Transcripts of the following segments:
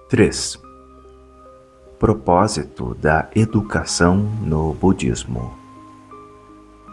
3. Propósito da educação no budismo.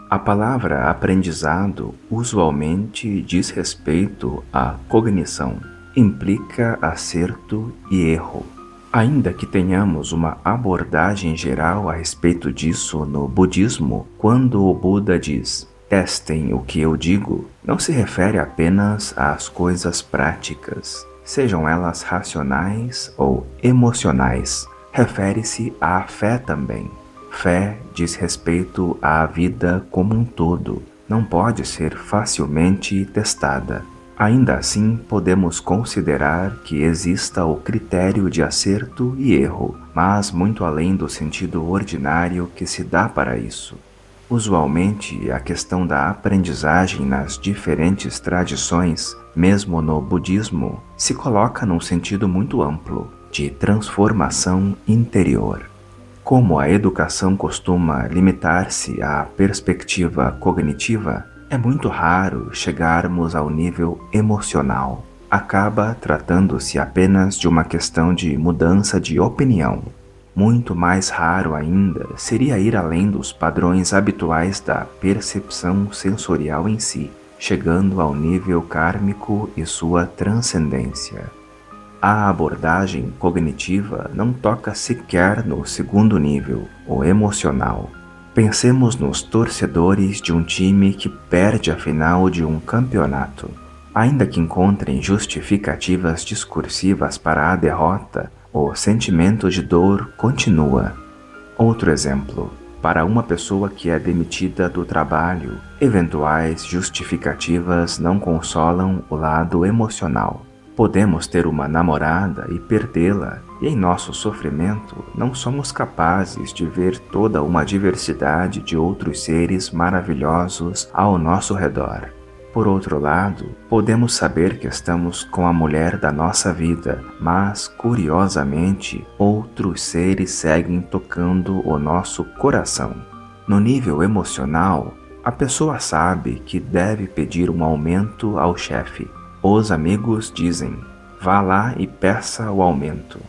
A palavra aprendizado usualmente diz respeito à cognição, implica acerto e erro. Ainda que tenhamos uma abordagem geral a respeito disso no budismo, quando o Buda diz "testem o que eu digo", não se refere apenas às coisas práticas, sejam elas racionais ou emocionais. Refere-se à fé também. Fé diz respeito à vida como um todo, não pode ser facilmente testada. Ainda assim, podemos considerar que exista o critério de acerto e erro, mas muito além do sentido ordinário que se dá para isso. Usualmente, a questão da aprendizagem nas diferentes tradições, mesmo no budismo, se coloca num sentido muito amplo, de transformação interior. Como a educação costuma limitar-se à perspectiva cognitiva, é muito raro chegarmos ao nível emocional. Acaba tratando-se apenas de uma questão de mudança de opinião. Muito mais raro ainda seria ir além dos padrões habituais da percepção sensorial em si, chegando ao nível kármico e sua transcendência. A abordagem cognitiva não toca sequer no segundo nível, o emocional. Pensemos nos torcedores de um time que perde a final de um campeonato. Ainda que encontrem justificativas discursivas para a derrota, o sentimento de dor continua. Outro exemplo. Para uma pessoa que é demitida do trabalho, eventuais justificativas não consolam o lado emocional. Podemos ter uma namorada e perdê-la, e em nosso sofrimento não somos capazes de ver toda uma diversidade de outros seres maravilhosos ao nosso redor. Por outro lado, podemos saber que estamos com a mulher da nossa vida, mas, curiosamente, outros seres seguem tocando o nosso coração. No nível emocional, a pessoa sabe que deve pedir um aumento ao chefe. Os amigos dizem, vá lá e peça o aumento.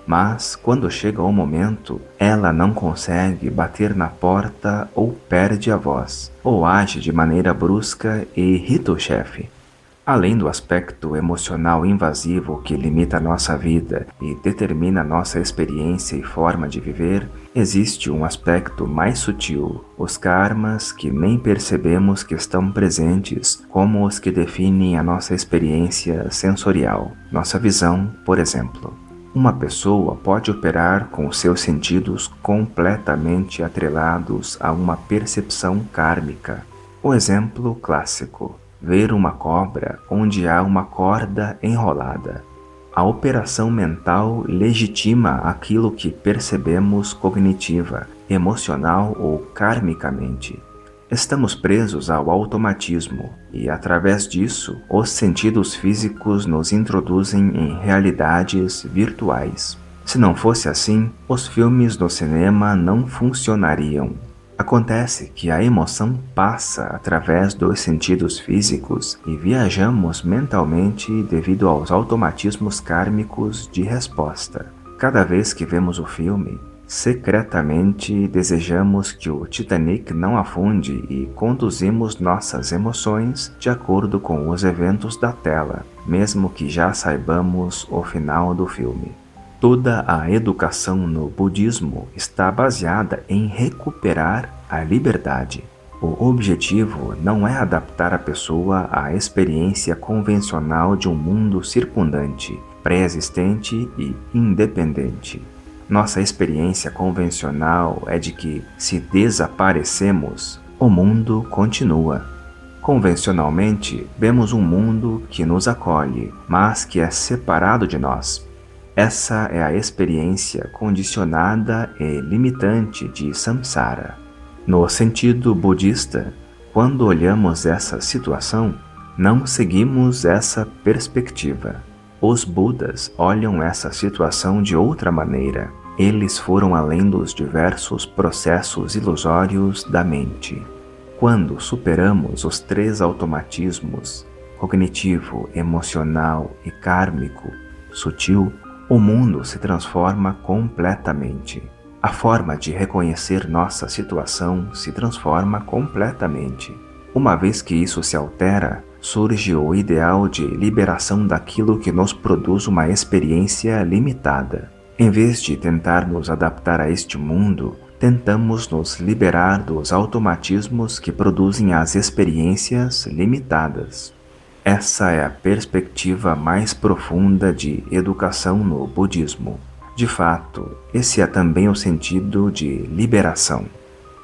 Mas, quando chega o momento, ela não consegue bater na porta ou perde a voz, ou age de maneira brusca e irrita o chefe. Além do aspecto emocional invasivo que limita nossa vida e determina nossa experiência e forma de viver, existe um aspecto mais sutil, os karmas que nem percebemos que estão presentes, como os que definem a nossa experiência sensorial, nossa visão, por exemplo. Uma pessoa pode operar com seus sentidos completamente atrelados a uma percepção kármica. O exemplo clássico: ver uma cobra onde há uma corda enrolada. A operação mental legitima aquilo que percebemos cognitiva, emocional ou karmicamente. Estamos presos ao automatismo e, através disso, os sentidos físicos nos introduzem em realidades virtuais. Se não fosse assim, os filmes no cinema não funcionariam. Acontece que a emoção passa através dos sentidos físicos e viajamos mentalmente devido aos automatismos kármicos de resposta. Cada vez que vemos o filme, secretamente desejamos que o Titanic não afunde e conduzimos nossas emoções de acordo com os eventos da tela, mesmo que já saibamos o final do filme. Toda a educação no budismo está baseada em recuperar a liberdade. O objetivo não é adaptar a pessoa à experiência convencional de um mundo circundante, pré-existente e independente. Nossa experiência convencional é de que, se desaparecemos, o mundo continua. Convencionalmente, vemos um mundo que nos acolhe, mas que é separado de nós. Essa é a experiência condicionada e limitante de samsara. No sentido budista, quando olhamos essa situação, não seguimos essa perspectiva. Os Budas olham essa situação de outra maneira. Eles foram além dos diversos processos ilusórios da mente. Quando superamos os 3 automatismos, cognitivo, emocional e kármico, sutil, o mundo se transforma completamente. A forma de reconhecer nossa situação se transforma completamente. Uma vez que isso se altera, surge o ideal de liberação daquilo que nos produz uma experiência limitada. Em vez de tentar nos adaptar a este mundo, tentamos nos liberar dos automatismos que produzem as experiências limitadas. Essa é a perspectiva mais profunda de educação no budismo. De fato, esse é também o sentido de liberação.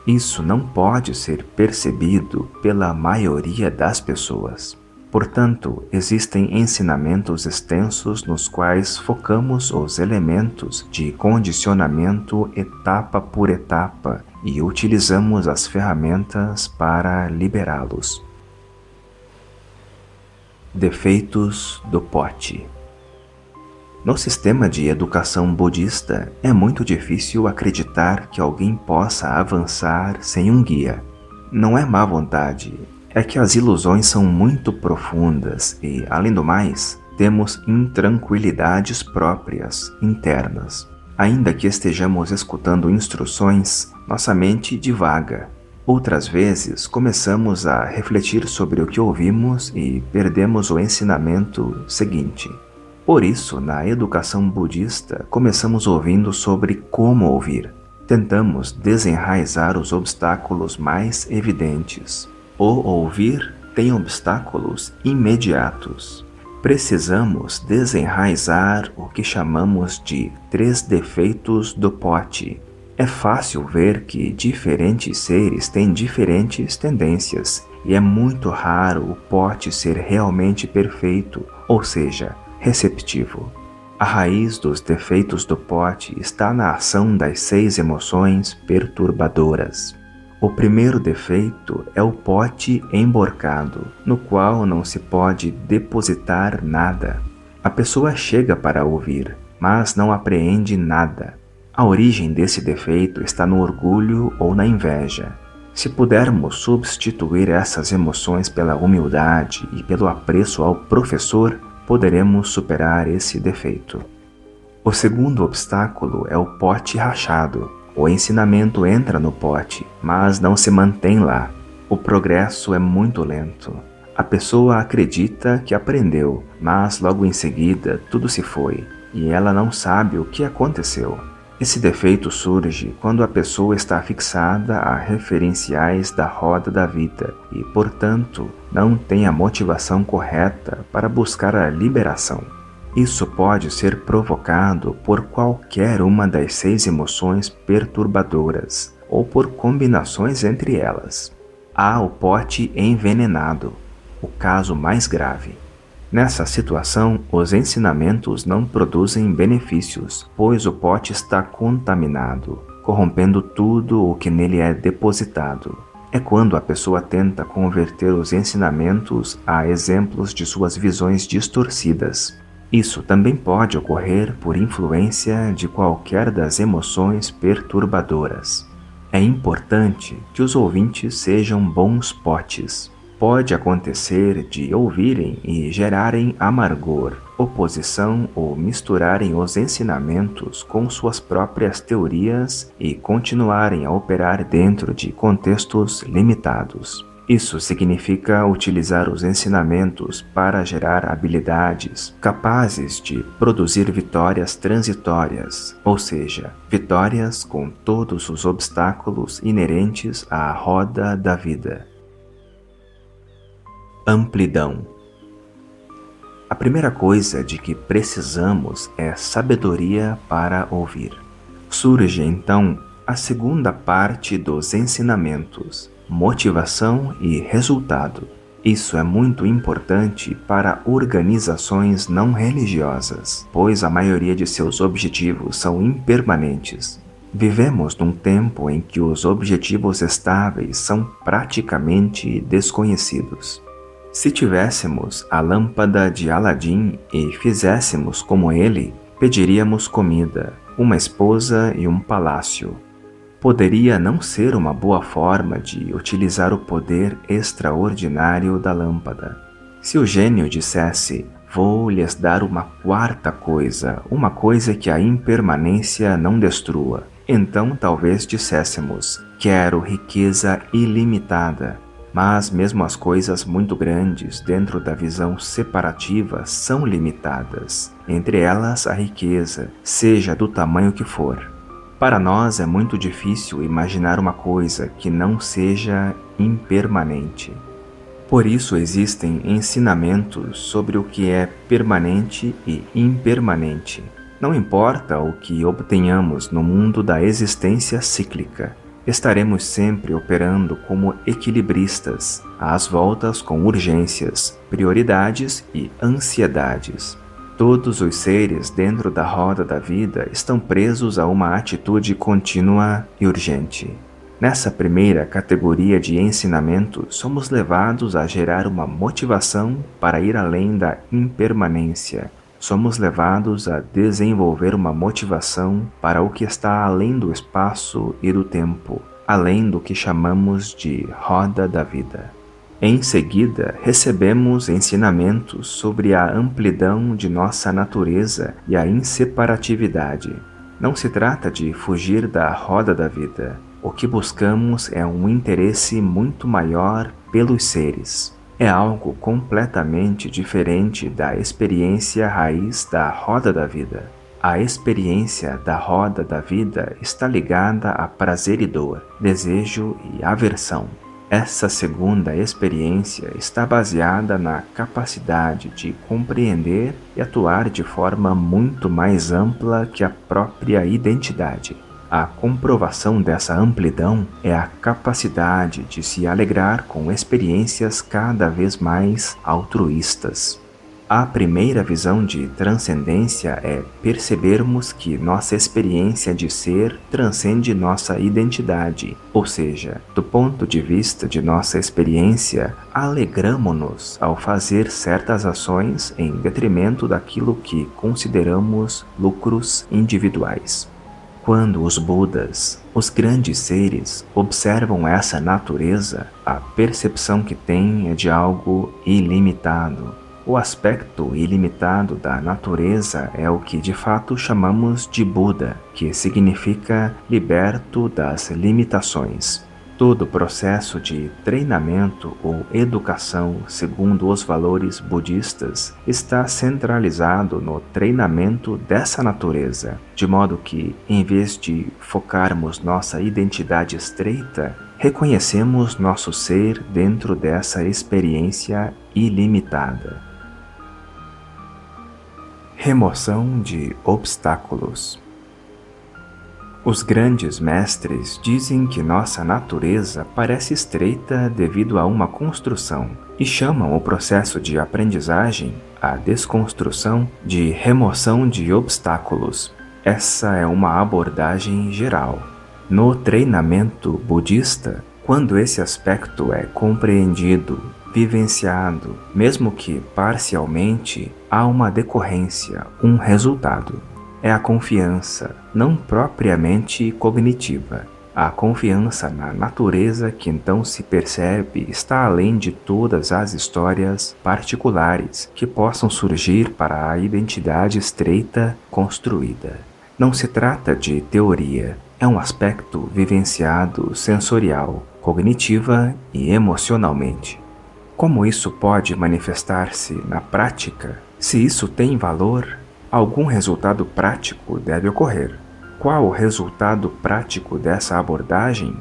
Isso não pode ser percebido pela maioria das pessoas. Portanto, existem ensinamentos extensos nos quais focamos os elementos de condicionamento etapa por etapa e utilizamos as ferramentas para liberá-los. Defeitos do pote. No sistema de educação budista, é muito difícil acreditar que alguém possa avançar sem um guia. Não é má vontade, é que as ilusões são muito profundas e, além do mais, temos intranquilidades próprias, internas. Ainda que estejamos escutando instruções, nossa mente divaga. Outras vezes, começamos a refletir sobre o que ouvimos e perdemos o ensinamento seguinte. Por isso, na educação budista, começamos ouvindo sobre como ouvir. Tentamos desenraizar os obstáculos mais evidentes. O ouvir tem obstáculos imediatos. Precisamos desenraizar o que chamamos de 3 defeitos do pote. É fácil ver que diferentes seres têm diferentes tendências, e é muito raro o pote ser realmente perfeito, ou seja, receptivo. A raiz dos defeitos do pote está na ação das 6 emoções perturbadoras. O primeiro defeito é o pote emborcado, no qual não se pode depositar nada. A pessoa chega para ouvir, mas não apreende nada. A origem desse defeito está no orgulho ou na inveja. Se pudermos substituir essas emoções pela humildade e pelo apreço ao professor, poderemos superar esse defeito. O segundo obstáculo é o pote rachado. O ensinamento entra no pote, mas não se mantém lá. O progresso é muito lento. A pessoa acredita que aprendeu, mas logo em seguida tudo se foi, e ela não sabe o que aconteceu. Esse defeito surge quando a pessoa está fixada a referenciais da roda da vida e, portanto, não tem a motivação correta para buscar a liberação. Isso pode ser provocado por qualquer uma das 6 emoções perturbadoras ou por combinações entre elas. Há o pote envenenado, o caso mais grave. Nessa situação, os ensinamentos não produzem benefícios, pois o pote está contaminado, corrompendo tudo o que nele é depositado. É quando a pessoa tenta converter os ensinamentos a exemplos de suas visões distorcidas. Isso também pode ocorrer por influência de qualquer das emoções perturbadoras. É importante que os ouvintes sejam bons potes. Pode acontecer de ouvirem e gerarem amargor, oposição ou misturarem os ensinamentos com suas próprias teorias e continuarem a operar dentro de contextos limitados. Isso significa utilizar os ensinamentos para gerar habilidades capazes de produzir vitórias transitórias, ou seja, vitórias com todos os obstáculos inerentes à roda da vida. Amplidão. A primeira coisa de que precisamos é sabedoria para ouvir. Surge então a segunda parte dos ensinamentos, motivação e resultado. Isso é muito importante para organizações não religiosas, pois a maioria de seus objetivos são impermanentes. Vivemos num tempo em que os objetivos estáveis são praticamente desconhecidos. Se tivéssemos a lâmpada de Aladim e fizéssemos como ele, pediríamos comida, uma esposa e um palácio. Poderia não ser uma boa forma de utilizar o poder extraordinário da lâmpada. Se o gênio dissesse, vou lhes dar uma quarta coisa, uma coisa que a impermanência não destrua. Então talvez disséssemos: quero riqueza ilimitada. Mas mesmo as coisas muito grandes dentro da visão separativa são limitadas. Entre elas a riqueza, seja do tamanho que for. Para nós é muito difícil imaginar uma coisa que não seja impermanente. Por isso existem ensinamentos sobre o que é permanente e impermanente. Não importa o que obtenhamos no mundo da existência cíclica, estaremos sempre operando como equilibristas, às voltas com urgências, prioridades e ansiedades. Todos os seres dentro da roda da vida estão presos a uma atitude contínua e urgente. Nessa primeira categoria de ensinamento, somos levados a gerar uma motivação para ir além da impermanência. Somos levados a desenvolver uma motivação para o que está além do espaço e do tempo, além do que chamamos de roda da vida. Em seguida, recebemos ensinamentos sobre a amplidão de nossa natureza e a inseparatividade. Não se trata de fugir da roda da vida. O que buscamos é um interesse muito maior pelos seres. É algo completamente diferente da experiência raiz da roda da vida. A experiência da roda da vida está ligada a prazer e dor, desejo e aversão. Essa segunda experiência está baseada na capacidade de compreender e atuar de forma muito mais ampla que a própria identidade. A comprovação dessa amplidão é a capacidade de se alegrar com experiências cada vez mais altruístas. A primeira visão de transcendência é percebermos que nossa experiência de ser transcende nossa identidade, ou seja, do ponto de vista de nossa experiência, alegramo-nos ao fazer certas ações em detrimento daquilo que consideramos lucros individuais. Quando os Budas, os grandes seres, observam essa natureza, a percepção que têm é de algo ilimitado. O aspecto ilimitado da natureza é o que de fato chamamos de Buda, que significa liberto das limitações. Todo processo de treinamento ou educação segundo os valores budistas está centralizado no treinamento dessa natureza, de modo que, em vez de focarmos nossa identidade estreita, reconhecemos nosso ser dentro dessa experiência ilimitada. Remoção de obstáculos. Os grandes mestres dizem que nossa natureza parece estreita devido a uma construção e chamam o processo de aprendizagem, a desconstrução, de remoção de obstáculos. Essa é uma abordagem geral. No treinamento budista, quando esse aspecto é compreendido, vivenciado, mesmo que parcialmente, há uma decorrência, um resultado. É a confiança, não propriamente cognitiva. A confiança na natureza que então se percebe está além de todas as histórias particulares que possam surgir para a identidade estreita construída. Não se trata de teoria, é um aspecto vivenciado sensorial, cognitiva e emocionalmente. Como isso pode manifestar-se na prática? Se isso tem valor, algum resultado prático deve ocorrer. Qual o resultado prático dessa abordagem?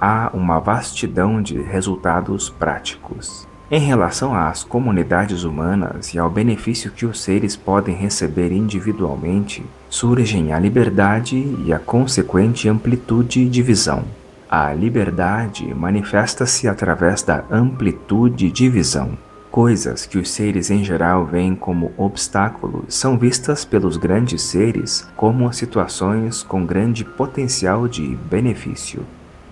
Há uma vastidão de resultados práticos. Em relação às comunidades humanas e ao benefício que os seres podem receber individualmente, surgem a liberdade e a consequente amplitude de visão. A liberdade manifesta-se através da amplitude de visão. Coisas que os seres em geral veem como obstáculos são vistas pelos grandes seres como situações com grande potencial de benefício.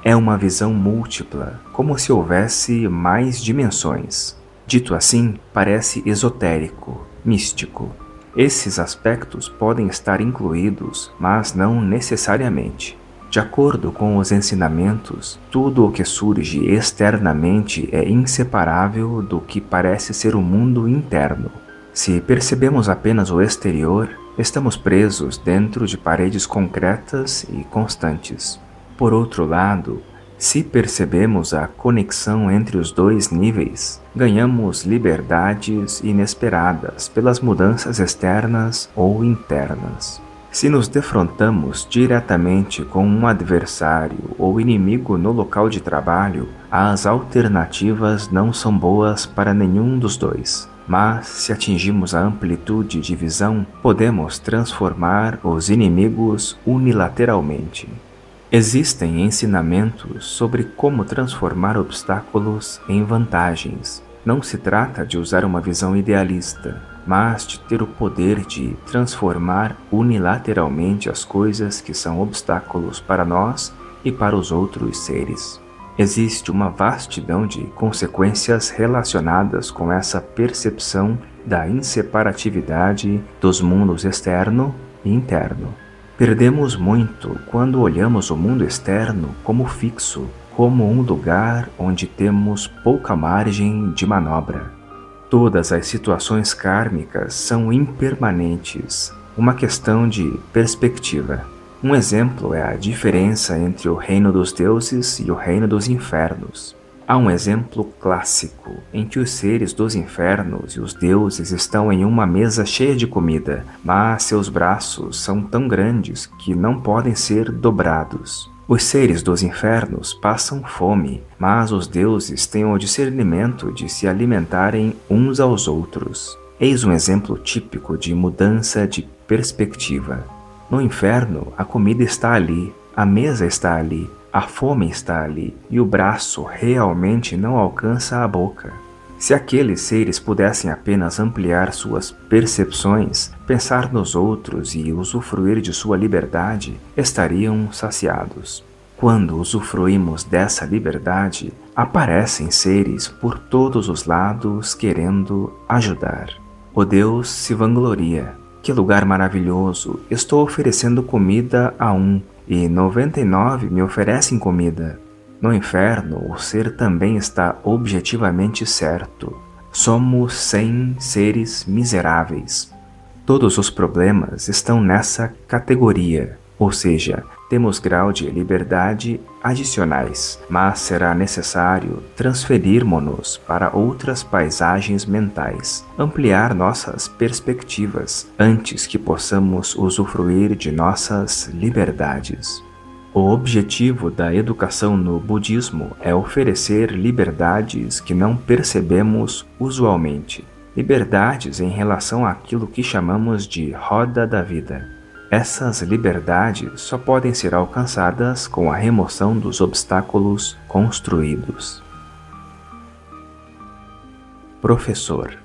É uma visão múltipla, como se houvesse mais dimensões. Dito assim, parece esotérico, místico. Esses aspectos podem estar incluídos, mas não necessariamente. De acordo com os ensinamentos, tudo o que surge externamente é inseparável do que parece ser o mundo interno. Se percebemos apenas o exterior, estamos presos dentro de paredes concretas e constantes. Por outro lado, se percebemos a conexão entre os dois níveis, ganhamos liberdades inesperadas pelas mudanças externas ou internas. Se nos defrontamos diretamente com um adversário ou inimigo no local de trabalho, as alternativas não são boas para nenhum dos dois. Mas, se atingimos a amplitude de visão, podemos transformar os inimigos unilateralmente. Existem ensinamentos sobre como transformar obstáculos em vantagens. Não se trata de usar uma visão idealista, mas de ter o poder de transformar unilateralmente as coisas que são obstáculos para nós e para os outros seres. Existe uma vastidão de consequências relacionadas com essa percepção da inseparatividade dos mundos externo e interno. Perdemos muito quando olhamos o mundo externo como fixo, como um lugar onde temos pouca margem de manobra. Todas as situações kármicas são impermanentes, uma questão de perspectiva. Um exemplo é a diferença entre o reino dos deuses e o reino dos infernos. Há um exemplo clássico em que os seres dos infernos e os deuses estão em uma mesa cheia de comida, mas seus braços são tão grandes que não podem ser dobrados. Os seres dos infernos passam fome, mas os deuses têm o discernimento de se alimentarem uns aos outros. Eis um exemplo típico de mudança de perspectiva. No inferno, a comida está ali, a mesa está ali, a fome está ali, e o braço realmente não alcança a boca. Se aqueles seres pudessem apenas ampliar suas percepções, pensar nos outros e usufruir de sua liberdade, estariam saciados. Quando usufruímos dessa liberdade, aparecem seres por todos os lados querendo ajudar. O Deus se vangloria. Que lugar maravilhoso! Estou oferecendo comida a um, e 99 me oferecem comida. No inferno, o ser também está objetivamente certo. Somos 100 seres miseráveis. Todos os problemas estão nessa categoria, ou seja, temos grau de liberdade adicionais, mas será necessário transferirmos-nos para outras paisagens mentais, ampliar nossas perspectivas antes que possamos usufruir de nossas liberdades. O objetivo da educação no budismo é oferecer liberdades que não percebemos usualmente, liberdades em relação àquilo que chamamos de roda da vida. Essas liberdades só podem ser alcançadas com a remoção dos obstáculos construídos. Professor.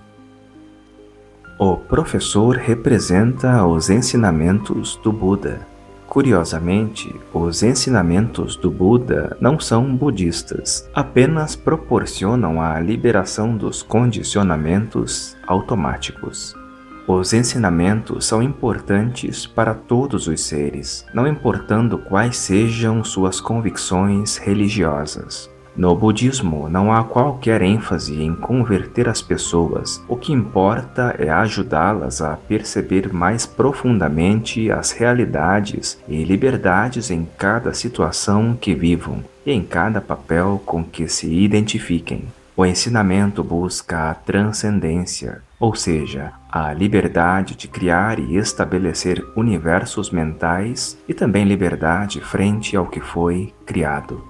O professor representa os ensinamentos do Buda. Curiosamente, os ensinamentos do Buda não são budistas, apenas proporcionam a liberação dos condicionamentos automáticos. Os ensinamentos são importantes para todos os seres, não importando quais sejam suas convicções religiosas. No budismo, não há qualquer ênfase em converter as pessoas. O que importa é ajudá-las a perceber mais profundamente as realidades e liberdades em cada situação que vivam e em cada papel com que se identifiquem. O ensinamento busca a transcendência, ou seja, a liberdade de criar e estabelecer universos mentais e também liberdade frente ao que foi criado.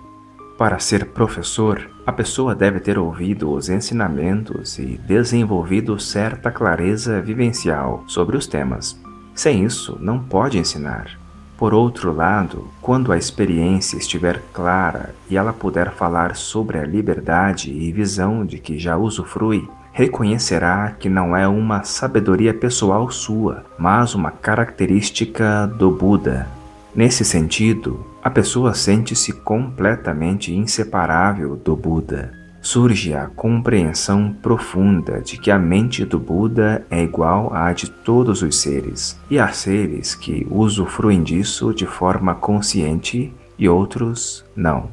Para ser professor, a pessoa deve ter ouvido os ensinamentos e desenvolvido certa clareza vivencial sobre os temas. Sem isso, não pode ensinar. Por outro lado, quando a experiência estiver clara e ela puder falar sobre a liberdade e visão de que já usufrui, reconhecerá que não é uma sabedoria pessoal sua, mas uma característica do Buda. Nesse sentido, a pessoa sente-se completamente inseparável do Buda. Surge a compreensão profunda de que a mente do Buda é igual à de todos os seres, e há seres que usufruem disso de forma consciente e outros não.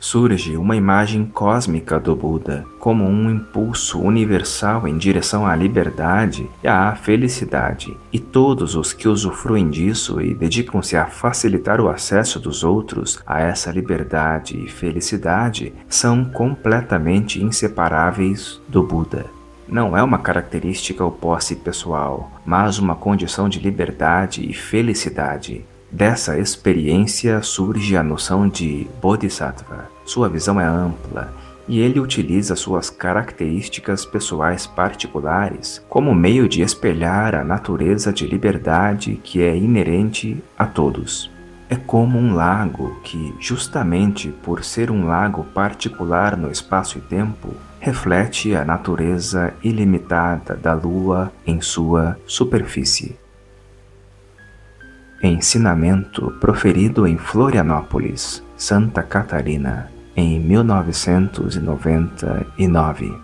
surge uma imagem cósmica do Buda como um impulso universal em direção à liberdade e à felicidade, e todos os que usufruem disso e dedicam-se a facilitar o acesso dos outros a essa liberdade e felicidade são completamente inseparáveis do Buda. Não é uma característica ou posse pessoal, mas uma condição de liberdade e felicidade. Dessa experiência surge a noção de Bodhisattva. Sua visão é ampla e ele utiliza suas características pessoais particulares como meio de espelhar a natureza de liberdade que é inerente a todos. É como um lago que, justamente por ser um lago particular no espaço e tempo, reflete a natureza ilimitada da Lua em sua superfície. Ensinamento proferido em Florianópolis, Santa Catarina, em 1999.